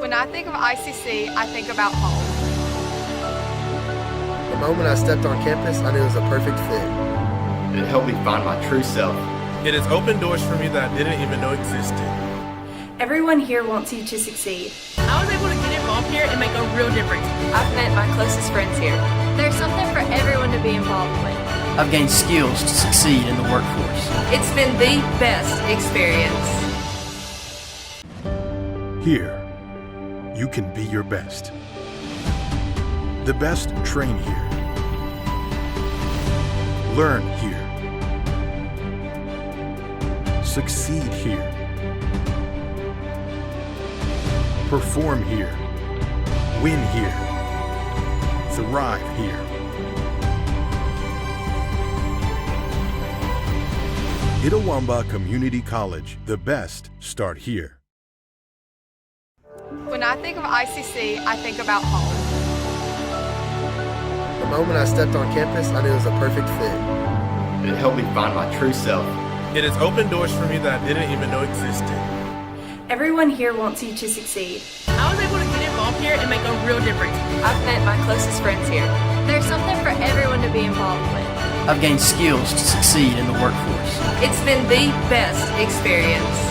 When I think of ICC, I think about home. The moment I stepped on campus, I knew it was a perfect fit. It helped me find my true self. It has opened doors for me that I didn't even know existed. Everyone here wants you to succeed. I was able to get involved here and make a real difference. I've met my closest friends here. There's something for everyone to be involved with. I've gained skills to succeed in the workforce. It's been the best experience. Here, you can be your best. The best train here. Learn here. Succeed here. Perform here. Win here. Thrive here. Itawamba Community College. The best start here. When I think of ICC, I think about home. The moment I stepped on campus, I knew it was a perfect fit. It helped me find my true self. It has opened doors for me that I didn't even know existed. Everyone here wants you to succeed. I was able to get involved here and make a real difference. I've met my closest friends here. There's something for everyone to be involved with. I've gained skills to succeed in the workforce. It's been the best experience.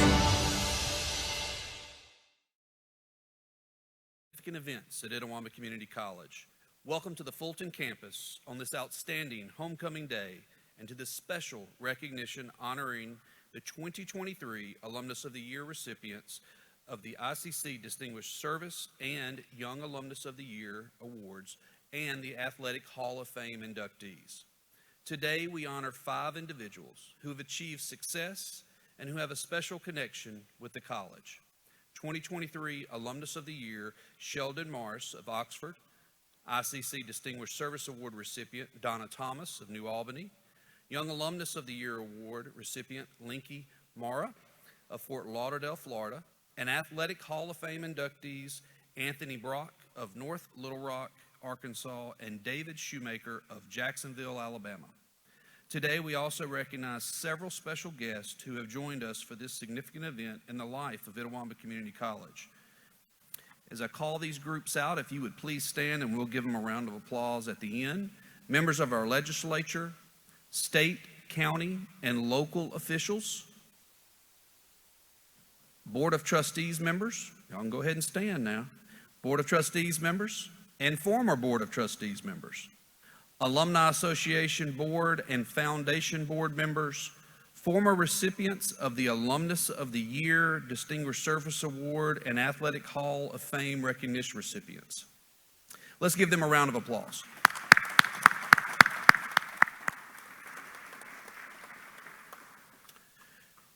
Significant events at Itawamba Community College. Welcome to the Fulton campus on this outstanding homecoming day and to this special recognition honoring the 2023 Alumnus of the Year recipients of the ICC Distinguished Service and Young Alumnus of the Year awards and the Athletic Hall of Fame inductees. Today we honor 5 individuals who have achieved success and who have a special connection with the college. 2023 Alumnus of the Year, Sheldon Morris of Oxford, ICC Distinguished Service Award recipient, Donna Thomas of New Albany, Young Alumnus of the Year Award recipient, Linky Mara of Fort Lauderdale, Florida, and Athletic Hall of Fame inductees, Anthony Brock of North Little Rock, Arkansas, and David Shoemaker of Jacksonville, Alabama. Today, we also recognize several special guests who have joined us for this significant event in the life of Itawamba Community College. As I call these groups out, if you would please stand and we'll give them a round of applause at the end. Members of our legislature, state, county, and local officials, Board of Trustees members, y'all can go ahead and stand now, Board of Trustees members, and former Board of Trustees members, Alumni Association Board and Foundation Board members, former recipients of the Alumnus of the Year, Distinguished Service Award, and Athletic Hall of Fame recognition recipients. Let's give them a round of applause.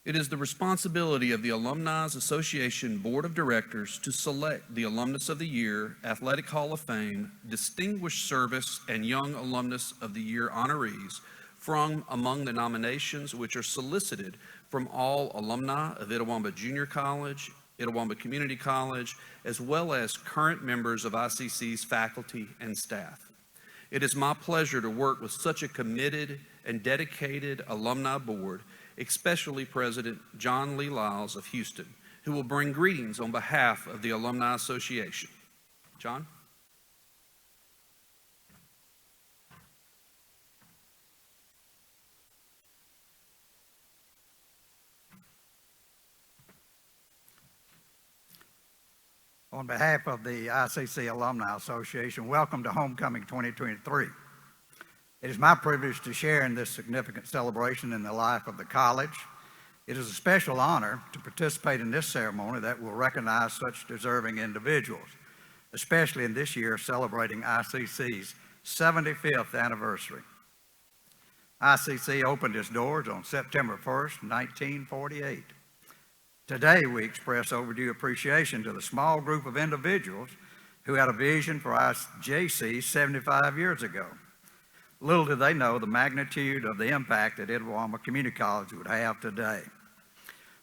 It is the responsibility of the Alumni Association Board of Directors to select the Alumnus of the Year, Athletic Hall of Fame, Distinguished Service, and Young Alumnus of the Year honorees from among the nominations which are solicited from all alumni of Itawamba Junior College, Itawamba Community College, as well as current members of ICC's faculty and staff. It is my pleasure to work with such a committed and dedicated alumni board, especially President John Lee Lyles of Houston, who will bring greetings on behalf of the Alumni Association. John? On behalf of the ICC Alumni Association, welcome to Homecoming 2023. It is my privilege to share in this significant celebration in the life of the college. It is a special honor to participate in this ceremony that will recognize such deserving individuals, especially in this year celebrating ICC's 75th anniversary. ICC opened its doors on September 1st, 1948. Today, we express overdue appreciation to the small group of individuals who had a vision for IJC 75 years ago. Little did they know the magnitude of the impact that Itawamba Community College would have today.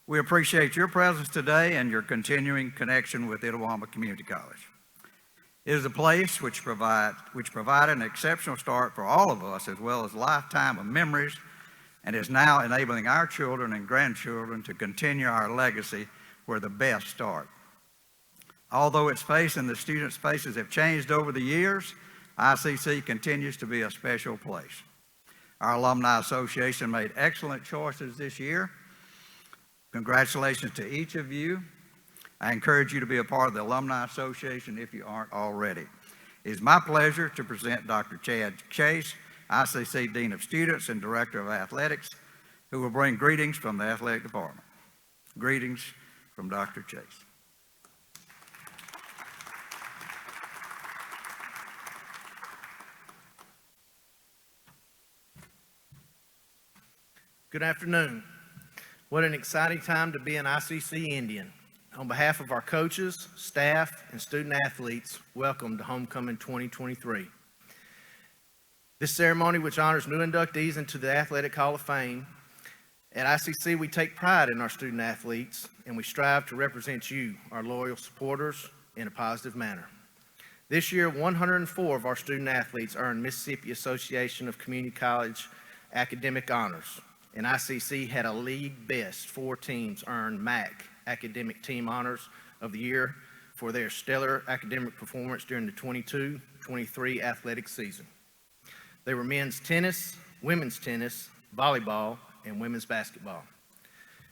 We appreciate your presence today and your continuing connection with Itawamba Community College. It is a place which provided an exceptional start for all of us, as well as a lifetime of memories, and is now enabling our children and grandchildren to continue our legacy where the best start. Although its face and the students' faces have changed over the years, ICC continues to be a special place. Our Alumni Association made excellent choices this year. Congratulations to each of you. I encourage you to be a part of the Alumni Association if you aren't already. It is my pleasure to present Dr. Chad Chase, ICC Dean of Students and Director of Athletics, who will bring greetings from the Athletic Department. Greetings from Dr. Chase. Good afternoon. What an exciting time to be an ICC Indian. On behalf of our coaches, staff, and student athletes, welcome to Homecoming 2023. This ceremony, which honors new inductees into the Athletic Hall of Fame, at ICC we take pride in our student athletes and we strive to represent you, our loyal supporters, in a positive manner. This year, 104 of our student athletes earned Mississippi Association of Community College academic honors. And ICC had a league best 4 teams earn MAC Academic Team Honors of the Year for their stellar academic performance during the 22-23 athletic season. They were men's tennis, women's tennis, volleyball, and women's basketball.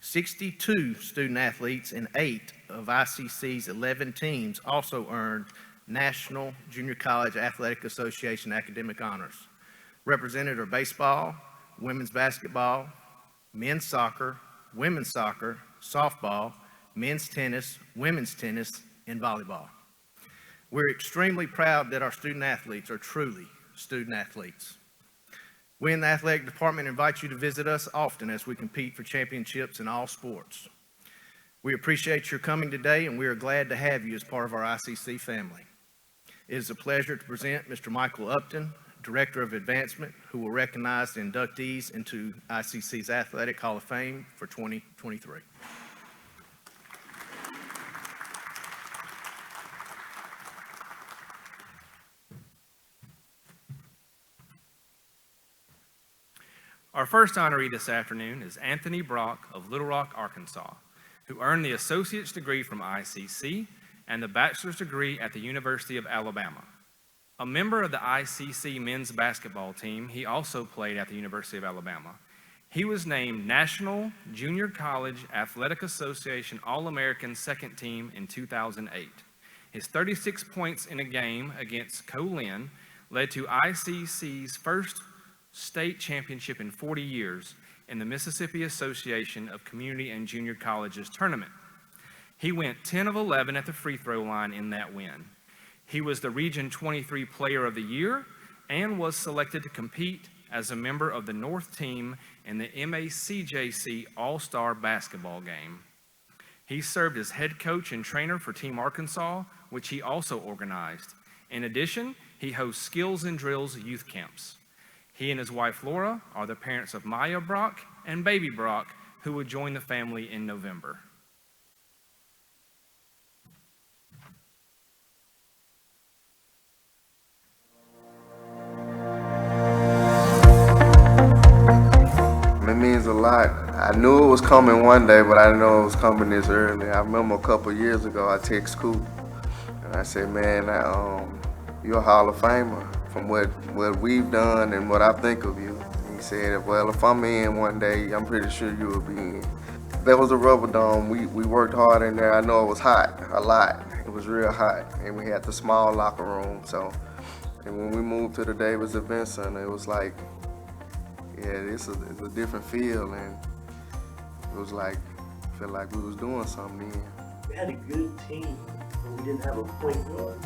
62 student athletes in 8 of ICC's 11 teams also earned National Junior College Athletic Association academic honors. Represented are baseball, women's basketball, men's soccer, women's soccer, softball, men's tennis, women's tennis, and volleyball. We're extremely proud that our student athletes are truly student athletes. We in the athletic department invite you to visit us often as we compete for championships in all sports. We appreciate your coming today, and we are glad to have you as part of our ICC family. It is a pleasure to present Mr. Michael Upton, Director of Advancement, who will recognize the inductees into ICC's Athletic Hall of Fame for 2023. Our first honoree this afternoon is Anthony Brock of Little Rock, Arkansas, who earned the associate's degree from ICC and the bachelor's degree at the University of Alabama. A member of the ICC men's basketball team, he also played at the University of Alabama. He was named National Junior College Athletic Association All-American Second Team in 2008. His 36 points in a game against Colin led to ICC's first state championship in 40 years in the Mississippi Association of Community and Junior Colleges tournament. He went 10 of 11 at the free throw line in that win. He was the Region 23 Player of the Year and was selected to compete as a member of the North team in the MACJC All-Star basketball game. He served as head coach and trainer for Team Arkansas, which he also organized. In addition, he hosts Skills and Drills youth camps. He and his wife Laura are the parents of Maya Brock and baby Brock, who will join the family in November. It means a lot. I knew it was coming one day, but I didn't know it was coming this early. I remember a couple of years ago, I text Coop, and I said, man, you're a Hall of Famer from what we've done and what I think of you. And he said, well, if I'm in one day, I'm pretty sure you will be in. That was a rubber dome. We worked hard in there. I know it was hot, a lot. It was real hot, and we had the small locker room. And when we moved to the Davis Event Center, it was like, yeah, it's a different feel, and it was like, I feel like we was doing something then. We had a good team, but we didn't have a point guard.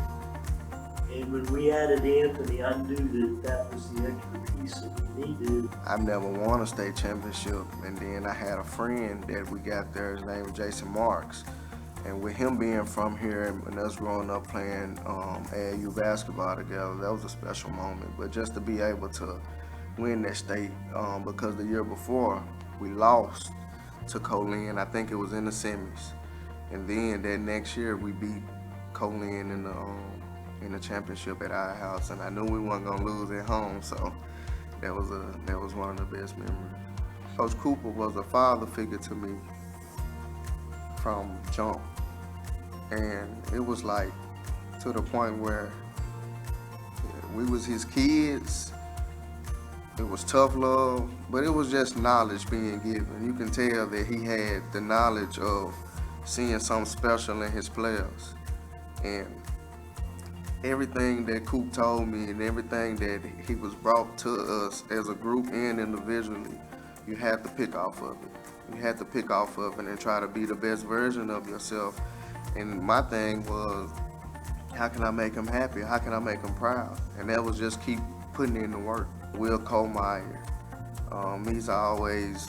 And when we added Anthony, I knew that was the extra piece that we needed. I've never won a state championship, and then I had a friend that we got there, his name was Jason Marks. And with him being from here and us growing up playing AAU basketball together, that was a special moment. But just to be able to win that state, because the year before we lost to Colin, I think it was in the semis. And then that next year we beat Colin in the championship at our house, and I knew we weren't gonna lose at home, so that was one of the best memories. Coach Cooper was a father figure to me from jump. And it was like to the point where we was his kids. It was tough love, but it was just knowledge being given. You can tell that he had the knowledge of seeing something special in his players. And everything that Coop told me and everything that he was brought to us as a group and individually, you had to pick off of it. You had to pick off of it and try to be the best version of yourself. And my thing was, how can I make him happy? How can I make him proud? And that was just keep putting in the work. Will Colmeyer, he's always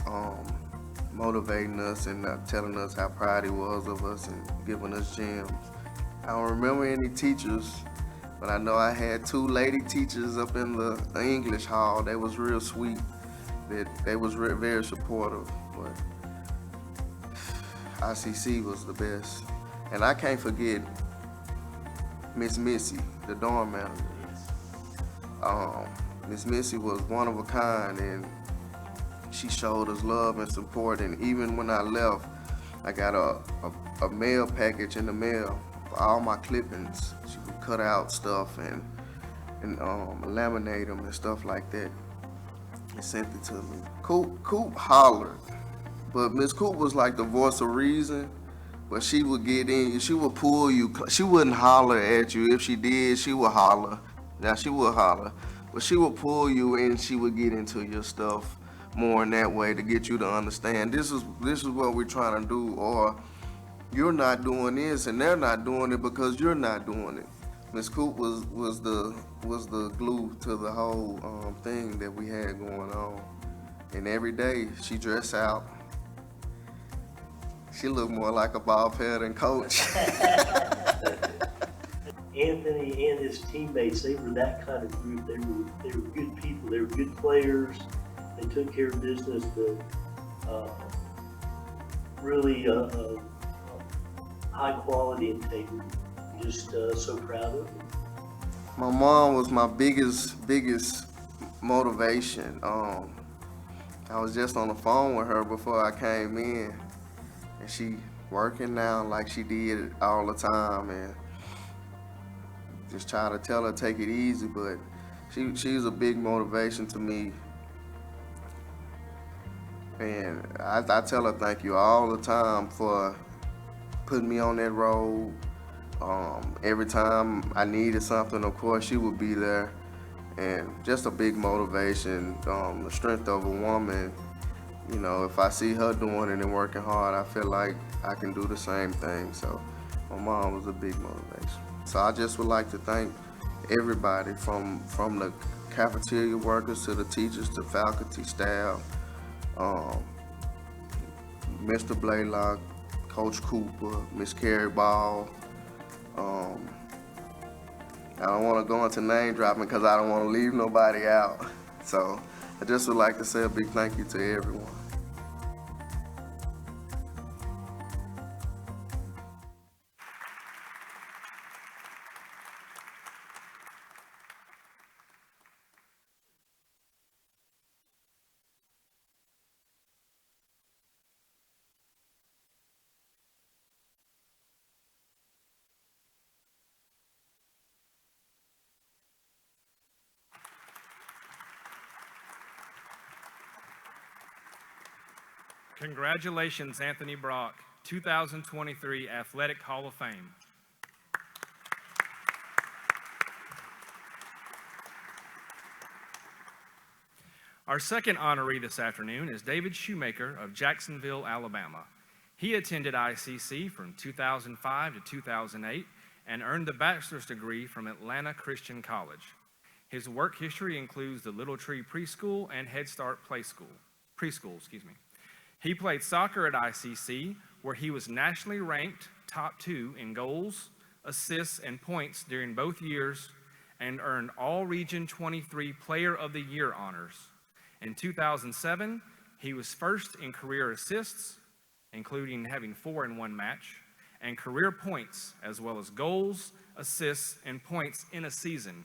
motivating us and telling us how proud he was of us and giving us gems. I don't remember any teachers, but I know I had 2 lady teachers up in the English hall. They was real sweet. They was very supportive. But ICC was the best. And I can't forget Miss Missy, the dorm manager. Miss Missy was one of a kind, and she showed us love and support. And even when I left, I got a mail package in the mail for all my clippings. She would cut out stuff and laminate them and stuff like that, and sent it to me. Coop hollered, but Miss Coop was like the voice of reason. But she would get in, she would pull you. She wouldn't holler at you. If she did, she would holler. Now she would holler, but she would pull you in. She would get into your stuff more in that way to get you to understand this is what we're trying to do, or you're not doing this and they're not doing it because you're not doing it. Miss Coop was the glue to the whole thing that we had going on. And every day she dressed out. She looked more like a ball player than coach. Anthony and his teammates, they were that kind of group. They were good people. They were good players. They took care of business. Really high quality integrity. Just so proud of them. My mom was my biggest motivation. I was just on the phone with her before I came in, and she working now like she did all the time, and just try to tell her take it easy, but she's a big motivation to me. And I tell her thank you all the time for putting me on that road. Every time I needed something, of course, she would be there. And just a big motivation, the strength of a woman. You know, if I see her doing it and working hard, I feel like I can do the same thing. So my mom was a big motivation. So I just would like to thank everybody from the cafeteria workers to the teachers to faculty, staff, Mr. Blaylock, Coach Cooper, Miss Carrie Ball. I don't want to go into name dropping because I don't want to leave nobody out. So I just would like to say a big thank you to everyone. Congratulations, Anthony Brock, 2023 Athletic Hall of Fame. Our second honoree this afternoon is David Shoemaker of Jacksonville, Alabama. He attended ICC from 2005 to 2008 and earned the bachelor's degree from Atlanta Christian College. His work history includes the Little Tree Preschool and Head Start Preschool. He played soccer at ICC, where he was nationally ranked top 2 in goals, assists, and points during both years, and earned All-Region 23 Player of the Year honors. In 2007, he was first in career assists, including having 4 in one match, and career points, as well as goals, assists, and points in a season.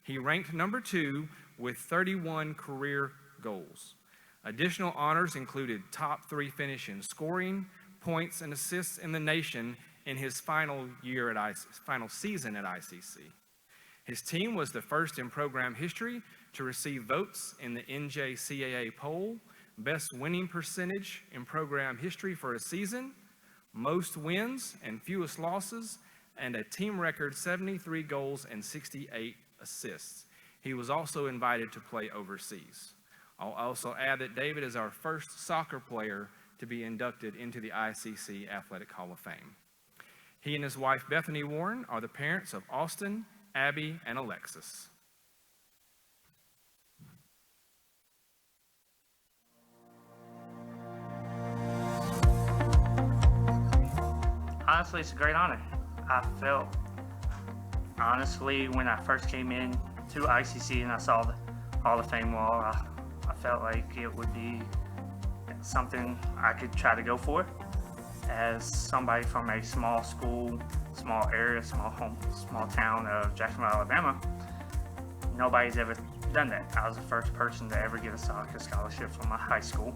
He ranked number 2 with 31 career goals. Additional honors included top 3 finish in scoring, points, and assists in the nation in his final season at ICC. His team was the first in program history to receive votes in the NJCAA poll, best winning percentage in program history for a season, most wins and fewest losses, and a team record 73 goals and 68 assists. He was also invited to play overseas. I'll also add that David is our first soccer player to be inducted into the ICC Athletic Hall of Fame. He and his wife Bethany Warren are the parents of Austin, Abby, and Alexis. Honestly, it's a great honor. I felt, honestly, when I first came in to ICC and I saw the Hall of Fame wall, I felt like it would be something I could try to go for. As somebody from a small school, small area, small town of Jacksonville, Alabama, nobody's ever done that. I was the first person to ever get a soccer scholarship from my high school.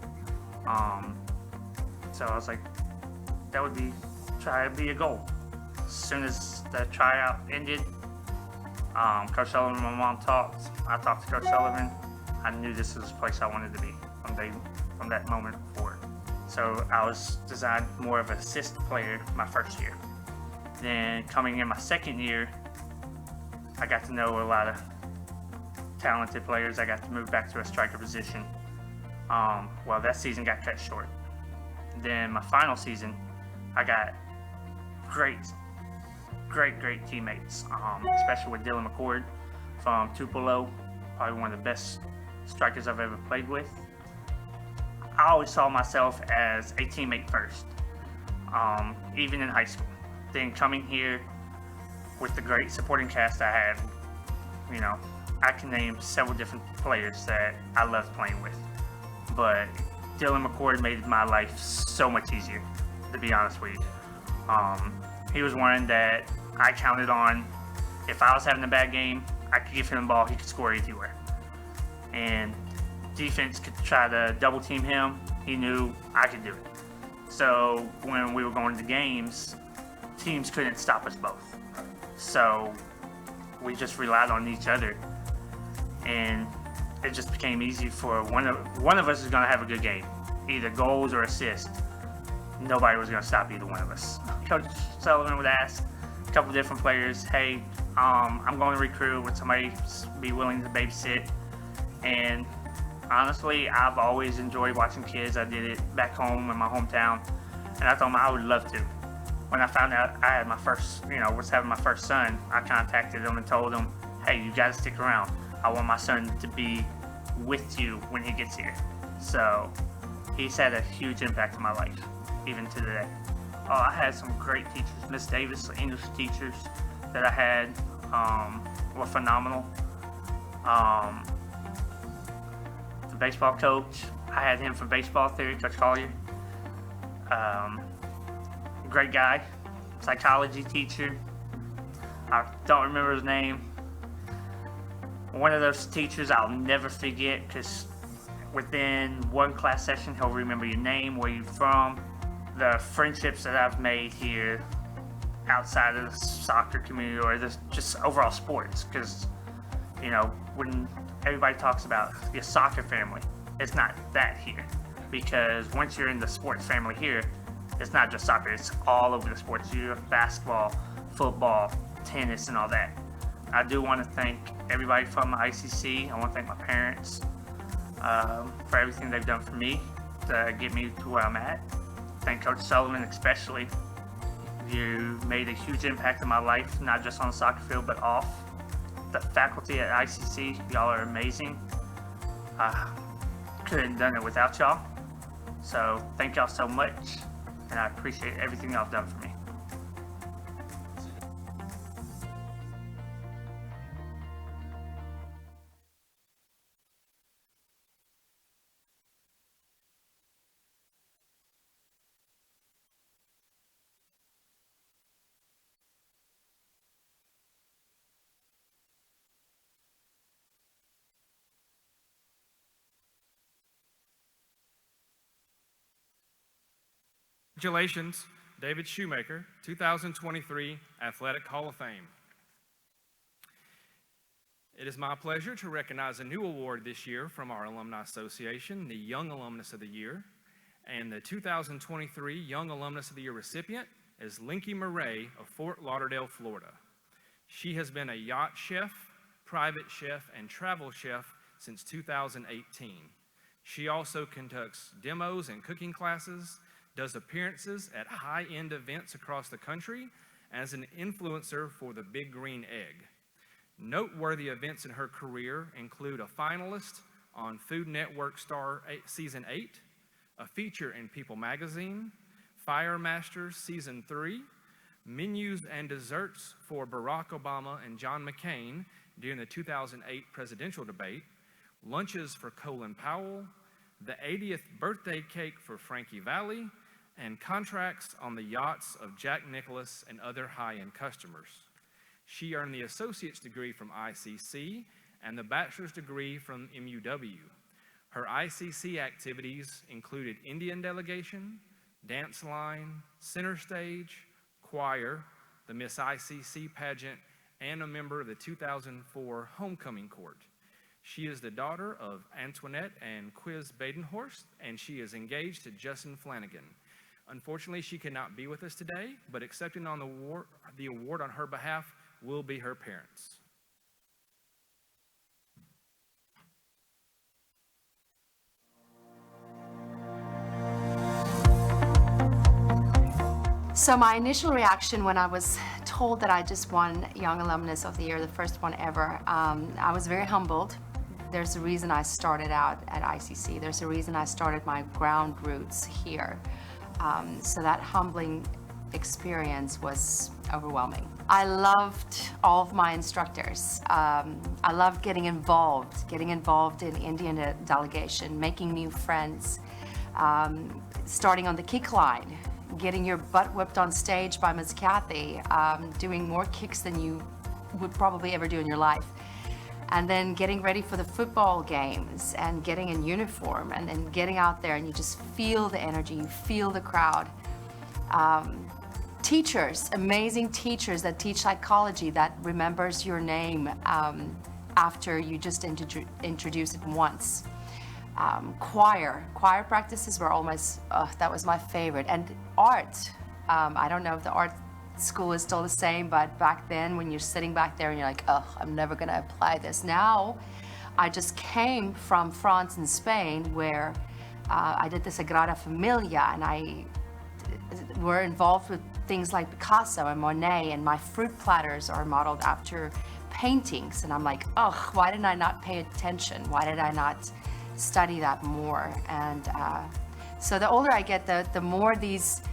So I was like, that would try to be a goal. As soon as the tryout ended, Coach Sullivan and my mom talked. I talked to Coach Sullivan. I knew this was the place I wanted to be from that moment forward. So I was designed more of an assist player my first year. Then coming in my second year, I got to know a lot of talented players. I got to move back to a striker position. Well, that season got cut short. Then my final season, I got great teammates, especially with Dylan McCord from Tupelo, probably one of the best strikers I've ever played with. I always saw myself as a teammate first, even in high school. Then coming here with the great supporting cast I had, I can name several different players that I loved playing with. But Dylan McCord made my life so much easier, to be honest with you. He was one that I counted on. If I was having a bad game, I could give him the ball, he could score anywhere. And defense could try to double team him, he knew I could do it. So when we were going to games, teams couldn't stop us both. So we just relied on each other, and it just became easy for one of us is going to have a good game, either goals or assists. Nobody was going to stop either one of us. Coach Sullivan would ask a couple different players, hey, I'm going to recruit, would somebody be willing to babysit? And honestly, I've always enjoyed watching kids. I did it back home in my hometown, and I told them I would love to. When I found out I had was having my first son, I contacted them and told them, hey, you got to stick around. I want my son to be with you when he gets here. So he's had a huge impact on my life, even to today. I had some great teachers. Miss Davis, the English teachers that I had were phenomenal. The baseball coach, I had him for baseball theory, Coach Collier. Great guy. Psychology teacher, I don't remember his name. One of those teachers I'll never forget, because within one class session he'll remember your name, where you're from. The friendships that I've made here outside of the soccer community or just overall sports, because when everybody talks about your soccer family, it's not that here, because once you're in the sports family here, it's not just soccer, it's all over the sports. You have basketball, football, tennis, and all that. I do want to thank everybody from the ICC. I want to thank my parents for everything they've done for me to get me to where I'm at. Thank Coach Sullivan especially. You made a huge impact in my life, not just on the soccer field, but off. The faculty at ICC, y'all are amazing. Couldn't have done it without y'all. So thank y'all so much, and I appreciate everything y'all have done for me. Congratulations, David Shoemaker, 2023 Athletic Hall of Fame. It is my pleasure to recognize a new award this year from our Alumni Association, the Young Alumnus of the Year. And the 2023 Young Alumnus of the Year recipient is Linky Murray of Fort Lauderdale, Florida. She has been a yacht chef, private chef, and travel chef since 2018. She also conducts demos and cooking classes, does appearances at high-end events across the country as an influencer for the Big Green Egg. Noteworthy events in her career include a finalist on Food Network Star Season 8, a feature in People Magazine, Fire Masters Season 3, menus and desserts for Barack Obama and John McCain during the 2008 presidential debate, lunches for Colin Powell, the 80th birthday cake for Frankie Valli, and contracts on the yachts of Jack Nicklaus and other high-end customers. She earned the associate's degree from ICC and the bachelor's degree from MUW. Her ICC activities included Indian delegation, dance line, center stage, choir, the Miss ICC pageant, and a member of the 2004 Homecoming Court. She is the daughter of Antoinette and Quiz Badenhorst, and she is engaged to Justin Flanagan. Unfortunately, she cannot be with us today, but accepting on the award on her behalf will be her parents. So my initial reaction when I was told that I just won Young Alumnus of the Year, the first one ever, I was very humbled. There's a reason I started out at ICC. There's a reason I started my ground roots here. So that humbling experience was overwhelming. I loved all of my instructors. I loved getting involved in Indian delegation, making new friends, starting on the kick line, getting your butt whipped on stage by Miss Kathy, doing more kicks than you would probably ever do in your life. And then getting ready for the football games and getting in uniform and then getting out there and you just feel the energy, you feel the crowd. Teachers, amazing teachers that teach psychology that remembers your name after you just introduce it once. Choir practices were almost, that was my favorite. And art, I don't know if the art school is still the same, but back then when you're sitting back there and you're like, oh, I'm never gonna apply this. Now, I just came from France and Spain where I did the Sagrada Familia and I were involved with things like Picasso and Monet, and my fruit platters are modeled after paintings. And I'm like, oh, why didn't I not pay attention? Why did I not study that more? And so the older I get, the more these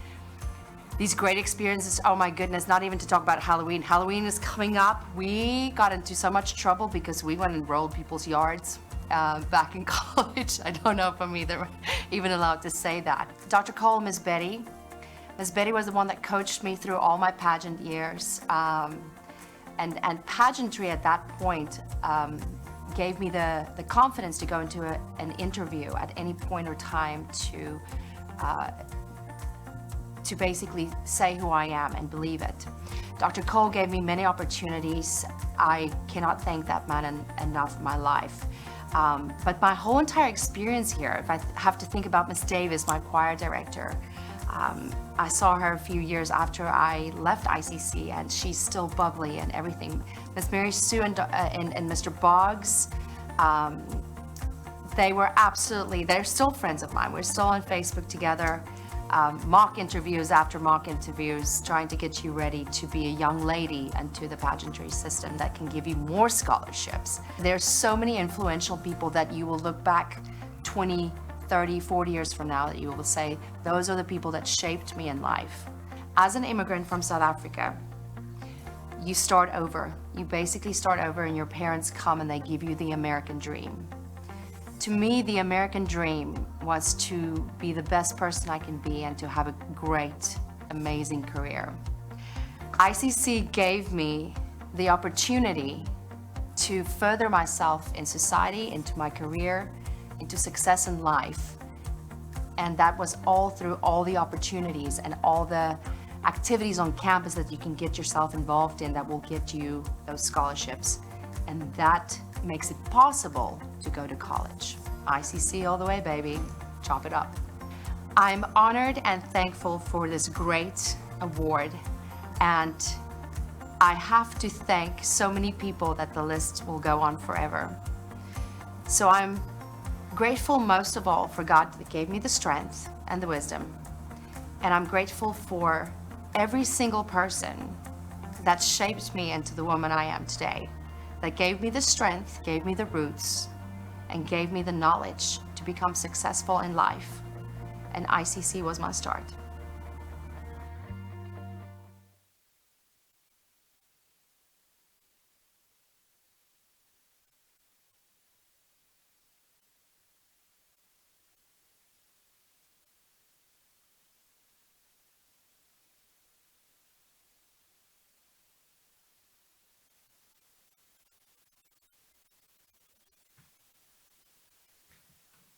great experiences. Oh my goodness, not even to talk about Halloween. Halloween is coming up. We got into so much trouble because we went and rolled people's yards back in college. I don't know if I'm even allowed to say that. Dr. Cole, Miss Betty. Miss Betty was the one that coached me through all my pageant years. And pageantry at that point gave me the confidence to go into an interview at any point or time to basically say who I am and believe it. Dr. Cole gave me many opportunities. I cannot thank that man enough in my life. But my whole entire experience here, if I have to think about Miss Davis, my choir director, I saw her a few years after I left ICC and she's still bubbly and everything. Miss Mary Sue and Mr. Boggs, they're still friends of mine. We're still on Facebook together. Mock interviews after mock interviews, trying to get you ready to be a young lady into the pageantry system that can give you more scholarships. There's so many influential people that you will look back 20, 30, 40 years from now that you will say, those are the people that shaped me in life. As an immigrant from South Africa, you start over. You basically start over and your parents come and they give you the American dream. To me, the American dream was to be the best person I can be and to have a great, amazing career. ICC gave me the opportunity to further myself in society, into my career, into success in life. And that was all through all the opportunities and all the activities on campus that you can get yourself involved in that will get you those scholarships. And that makes it possible to go to college. ICC all the way, baby. Chop it up. I'm honored and thankful for this great award, and I have to thank so many people that the list will go on forever. So I'm grateful most of all for God that gave me the strength and the wisdom. And I'm grateful for every single person that shaped me into the woman I am today, that gave me the strength, gave me the roots, and gave me the knowledge to become successful in life. And ICC was my start.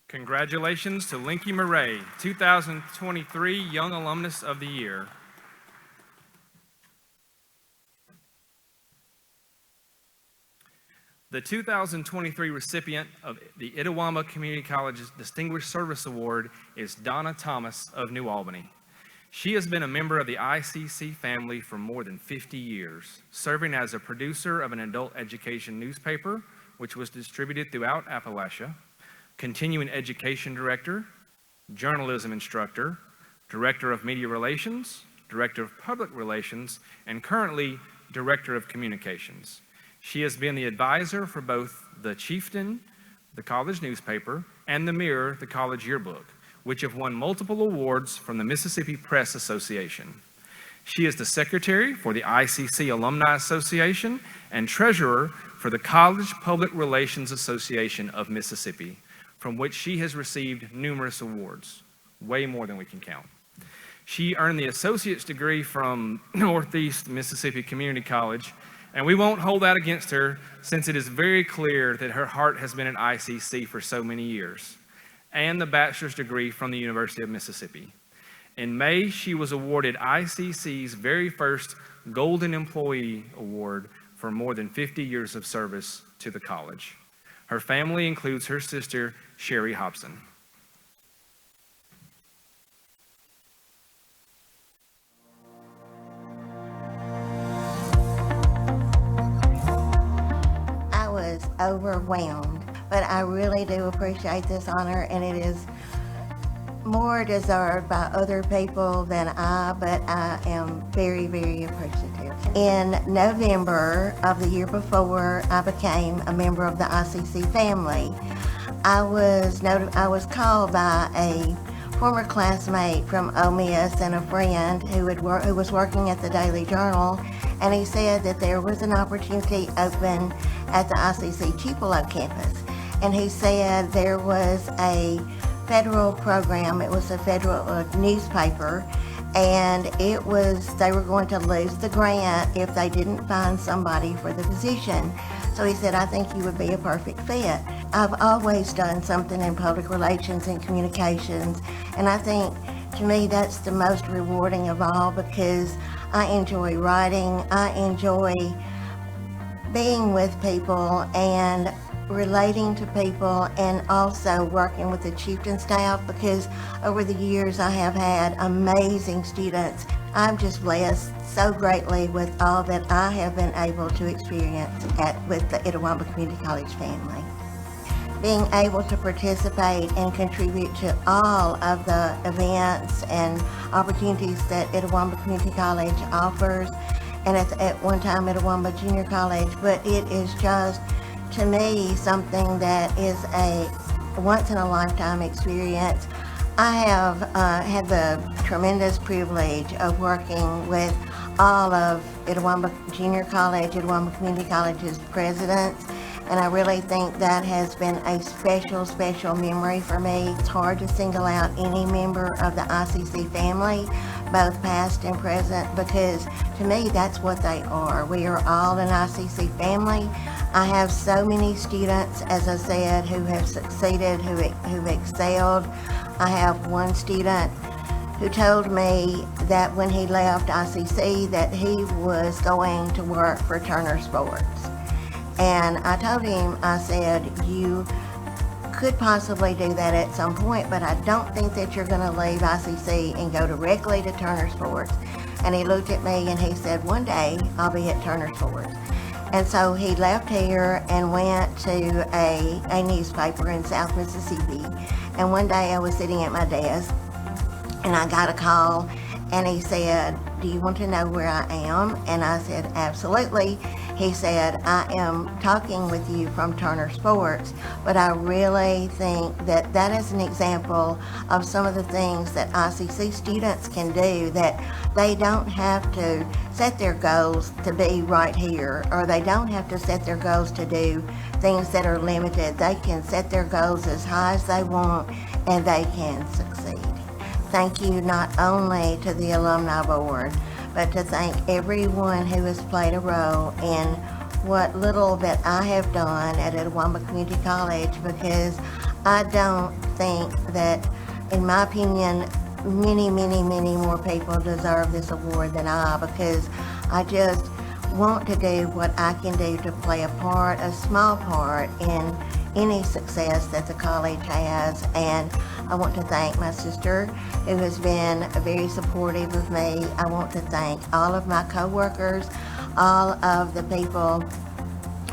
Congratulations to Linky Murray, 2023 Young Alumnus of the Year. The 2023 recipient of the Itawamba Community College's Distinguished Service Award is Donna Thomas of New Albany. She has been a member of the ICC family for more than 50 years, serving as a producer of an adult education newspaper, which was distributed throughout Appalachia, continuing education director, journalism instructor, director of media relations, director of public relations, and currently director of communications. She has been the advisor for both the Chieftain, the college newspaper, and the Mirror, the college yearbook, which have won multiple awards from the Mississippi Press Association. She is the secretary for the ICC Alumni Association and treasurer for the College Public Relations Association of Mississippi, from which she has received numerous awards, way more than we can count. She earned the associate's degree from Northeast Mississippi Community College, and we won't hold that against her since it is very clear that her heart has been at ICC for so many years, and the bachelor's degree from the University of Mississippi. In May, she was awarded ICC's very first Golden Employee Award for more than 50 years of service to the college. Her family includes her sister, Sherry Hobson. I was overwhelmed, but I really do appreciate this honor, and it is more deserved by other people than I, but I am very, very appreciative. In November of the year before I became a member of the ICC family, I was called by a former classmate from Ole Miss and a friend who was working at the Daily Journal, and he said that there was an opportunity open at the ICC Tupelo campus, and he said there was a federal program. It was a federal newspaper, and they were going to lose the grant if they didn't find somebody for the position. So he said, I think you would be a perfect fit. I've always done something in public relations and communications, and I think to me that's the most rewarding of all, because I enjoy writing, I enjoy being with people and relating to people, and also working with the Chieftain staff, because over the years I have had amazing students. I'm just blessed so greatly with all that I have been able to experience with the Itawamba Community College family. Being able to participate and contribute to all of the events and opportunities that Itawamba Community College offers, and at one time Itawamba Junior College, but it is just, to me, something that is a once-in-a-lifetime experience. I have had the tremendous privilege of working with all of Itawamba Junior College, Itawamba Community College's presidents, and I really think that has been a special, special memory for me. It's hard to single out any member of the ICC family, both past and present, because to me that's what they are. We are all an ICC family. I have so many students, as I said, who have succeeded, who've excelled. I have one student who told me that when he left ICC that he was going to work for Turner Sports. And I told him, I said, you could possibly do that at some point, but I don't think that you're going to leave ICC and go directly to Turner Sports. And he looked at me and he said, one day I'll be at Turner Sports. And so he left here and went to a newspaper in South Mississippi. And one day I was sitting at my desk and I got a call and he said, do you want to know where I am? And I said, absolutely. He said, I am talking with you from Turner Sports, but I really think that that is an example of some of the things that ICC students can do, that they don't have to set their goals to be right here, or they don't have to set their goals to do things that are limited. They can set their goals as high as they want, and they can succeed. Thank you not only to the Alumni Board, but to thank everyone who has played a role in what little that I have done at Itawamba Community College, because I don't think that, in my opinion, many more people deserve this award than I, because I just want to do what I can do to play a small part in any success that the college has. And I want to thank my sister, who has been very supportive of me. I want to thank all of my co-workers, all of the people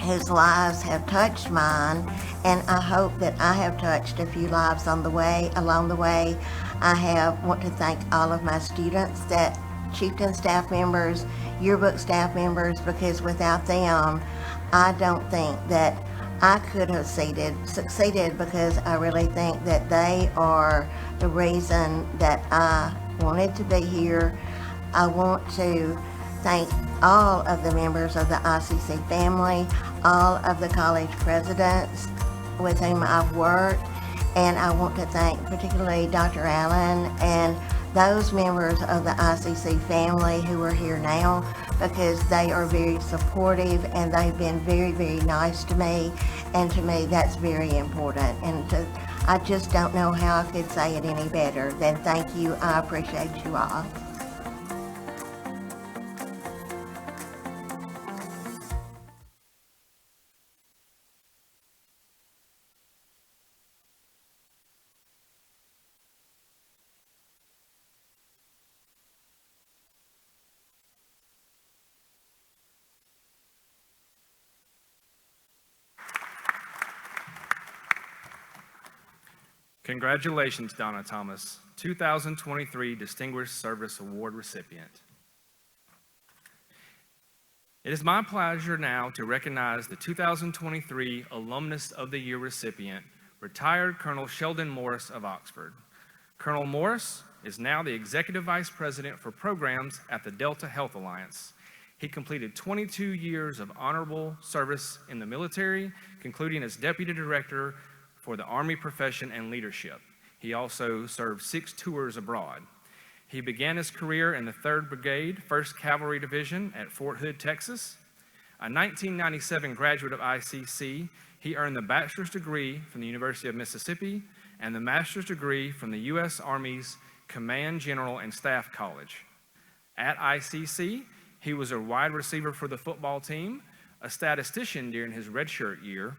whose lives have touched mine, and I hope that I have touched a few lives along the way. I want to thank all of my students, that Chieftain staff members, yearbook staff members, because without them, I don't think that I could have succeeded, because I really think that they are the reason that I wanted to be here. I want to thank all of the members of the ICC family, all of the college presidents with whom I've worked, and I want to thank particularly Dr. Allen and those members of the ICC family who are here now, because they are very supportive and they've been very nice to me, and to me that's very important. And I just don't know how I could say it any better than thank you. I appreciate you all. Congratulations, Donna Thomas, 2023 Distinguished Service Award recipient. It is my pleasure now to recognize the 2023 Alumnus of the Year recipient, retired Colonel Sheldon Morris of Oxford. Colonel Morris is now the Executive Vice President for Programs at the Delta Health Alliance. He completed 22 years of honorable service in the military, concluding as Deputy Director for the Army Profession and Leadership. He also served 6 tours abroad. He began his career in the 3rd Brigade, 1st Cavalry Division at Fort Hood, Texas. A 1997 graduate of ICC, he earned the bachelor's degree from the University of Mississippi and the master's degree from the U.S. Army's Command General and Staff College. At ICC, he was a wide receiver for the football team, a statistician during his redshirt year,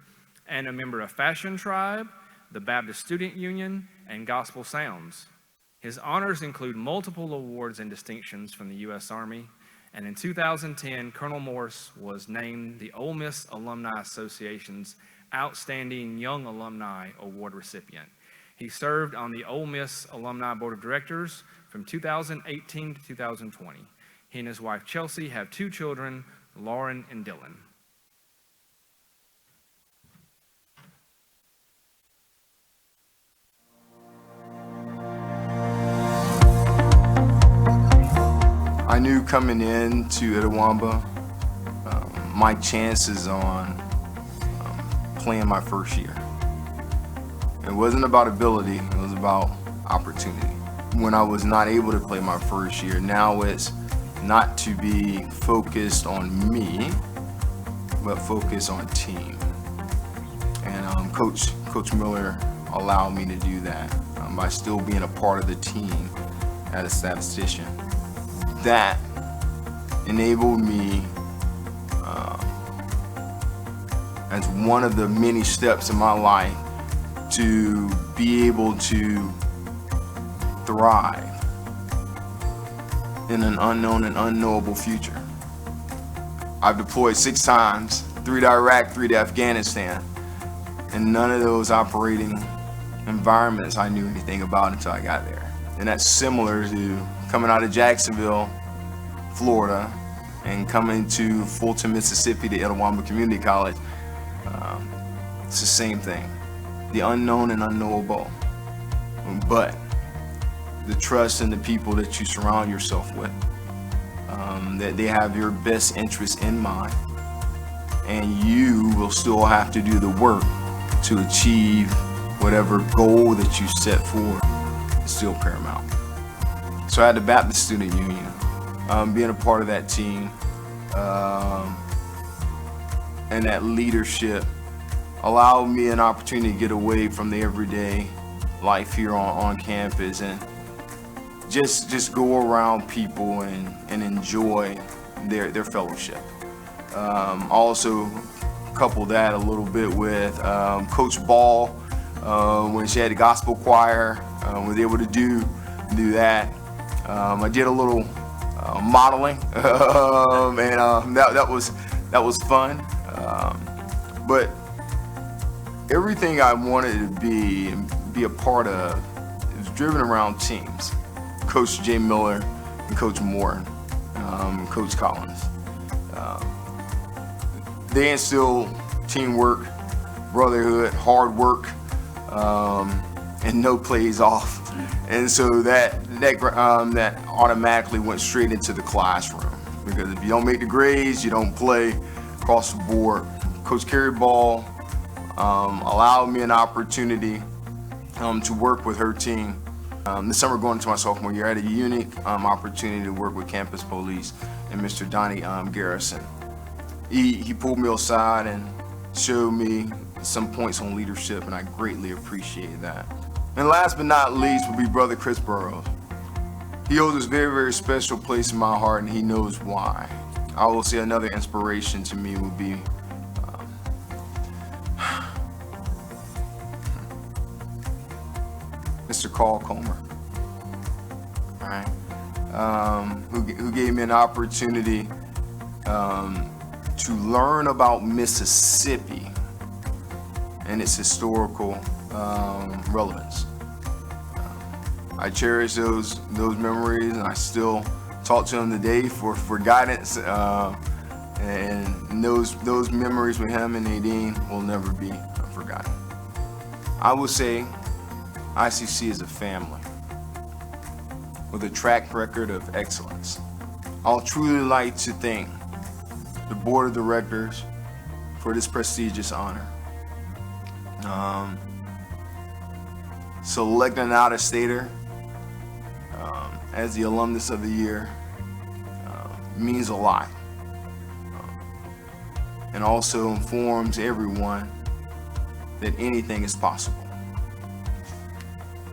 and a member of Fashion Tribe, the Baptist Student Union, and Gospel Sounds. His honors include multiple awards and distinctions from the U.S. Army, and in 2010, Colonel Morris was named the Ole Miss Alumni Association's Outstanding Young Alumni Award recipient. He served on the Ole Miss Alumni Board of Directors from 2018 to 2020. He and his wife Chelsea have 2 children, Lauren and Dylan. I knew coming into Itawamba, my chances on playing my first year. It wasn't about ability, it was about opportunity. When I was not able to play my first year, now it's not to be focused on me, but focus on team. And Coach Miller allowed me to do that by still being a part of the team. as a statistician. That enabled me, as one of the many steps in my life, to be able to thrive in an unknown and unknowable future. I've deployed 6 times, 3 to Iraq, 3 to Afghanistan, and none of those operating environments I knew anything about until I got there. And that's similar to coming out of Jacksonville, Florida, and coming to Fulton, Mississippi to Itawamba Community College. It's the same thing, the unknown and unknowable. But the trust in the people that you surround yourself with, that they have your best interest in mind, and you will still have to do the work to achieve whatever goal that you set forward is still paramount. So at the Baptist Student Union, being a part of that team and that leadership allowed me an opportunity to get away from the everyday life here on campus and just go around people and enjoy their fellowship. Also couple that a little bit with Coach Ball, when she had the gospel choir, was able to do that. I did a little modeling, and that was fun. But everything I wanted to be a part of was driven around teams. Coach Jay Miller and Coach Moore, Coach Collins. They instill teamwork, brotherhood, hard work, and no plays off. And so that automatically went straight into the classroom, because if you don't make the grades, you don't play across the board. Coach Carrie Ball allowed me an opportunity to work with her team. This summer, going into my sophomore year, I had a unique opportunity to work with campus police and Mr. Donnie Garrison. He pulled me aside and showed me some points on leadership, and I greatly appreciate that. And last but not least would be Brother Chris Burrows. He holds a very, very special place in my heart, and he knows why. I will say another inspiration to me would be Mr. Carl Comer, right? Who gave me an opportunity to learn about Mississippi and its historical relevance. I cherish those memories, and I still talk to him today for guidance. And those memories with him and Nadine will never be forgotten. I will say ICC is a family with a track record of excellence. I'll truly like to thank the board of directors for this prestigious honor. Selecting an out-of-stater as the alumnus of the year means a lot, and also informs everyone that anything is possible.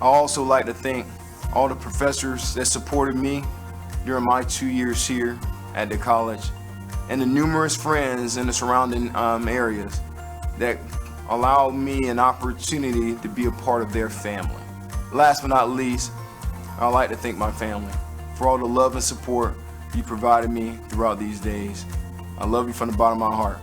I also like to thank all the professors that supported me during my 2 years here at the college, and the numerous friends in the surrounding areas that allowed me an opportunity to be a part of their family. Last but not least, I'd like to thank my family for all the love and support you provided me throughout these days. I love you from the bottom of my heart.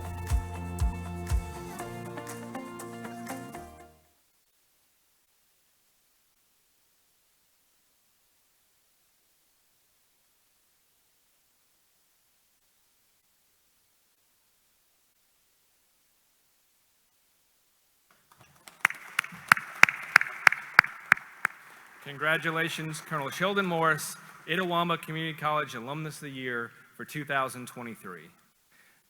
Congratulations, Colonel Sheldon Morris, Itawamba Community College Alumnus of the Year for 2023.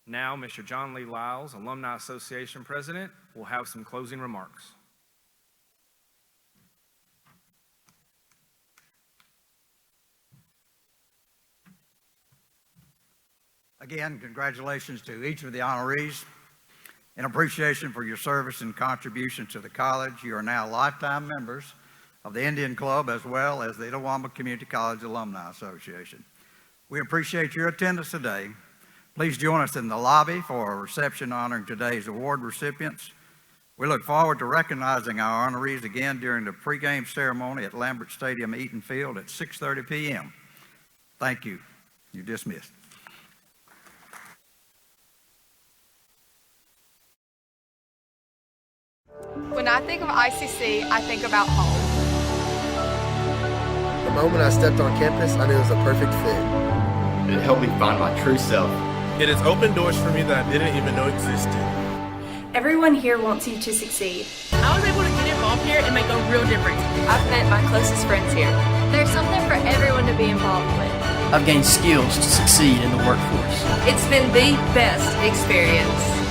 Now, Mr. John Lee Lyles, Alumni Association President, will have some closing remarks. Again, congratulations to each of the honorees. In appreciation for your service and contribution to the college, you are now lifetime members of the Indian Club as well as the Itawamba Community College Alumni Association. We appreciate your attendance today. Please join us in the lobby for a reception honoring today's award recipients. We look forward to recognizing our honorees again during the pregame ceremony at Lambert Stadium, Eaton Field at 6:30 p.m. Thank you. You're dismissed. When I think of ICC, I think about home. The moment I stepped on campus, I knew it was a perfect fit. It helped me find my true self. It has opened doors for me that I didn't even know existed. Everyone here wants you to succeed. I was able to get involved here and make a real difference. I've met my closest friends here. There's something for everyone to be involved with. I've gained skills to succeed in the workforce. It's been the best experience.